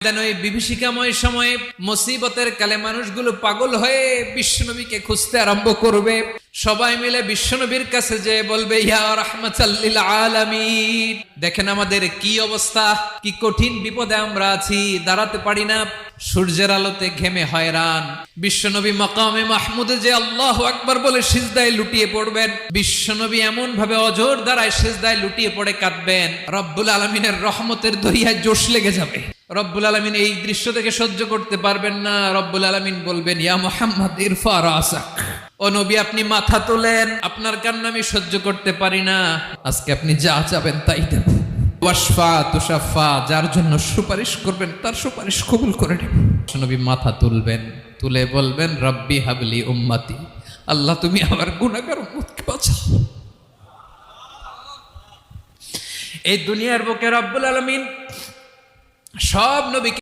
ওই বিভীষিকাময় সময়ে মুসিবতের কালে মানুষগুলো পাগল হয়ে বিশ্বনবীকে খুঁজতে আরম্ভ করবে। সবাই মিলে বিশ্বনবীর কাছে যেয়ে বলবে, ইয়া রাহমাতাল লিল আলামিন, দেখেন আমাদের কি অবস্থা, কি কঠিন বিপদে আমরা আছি, দাঁড়াতে পারি না, সূর্যের আলোতে ঘেমে হয়রান। বিশ্বনবী মাকামে মাহমুদে যে আল্লাহু আকবার বলে সিজদায় লুটিয়ে পড়বেন, বিশ্বনবী এমন ভাবে অজর দ্বারায় সিজদায় লুটিয়ে পড়ে কাঁদবেন, রব্বুল আলামিনের রহমতের দরিয়ায় জোশ লেগে যাবে। রব্বুল আলামিন এই দৃশ্য থেকে সহ্য করতে পারবেন না। রব্বুল আলামিন বলবেন, ইয়া মুহাম্মদ ইরফা রাসাক, ও নবী আপনি মাথা তোলেন, আপনার কান্না আমি সহ্য করতে পারি না, আজকে আপনি যা চাবেন তাই দেব। ওয়াশফা তুশাফা, যার জন্য সুপারিশ করবেন তার সুপারিশ কবুল করে নেব। নবী মাথা তুলবেন, তুলে বলবেন, রব্বি হাবলি উম্মতি, আল্লাহ তুমি আমার গুনাহগার উম্মতকে বাঁচাও। এই দুনিয়ার বুকে রব্বুল আলামিন সব নবীকে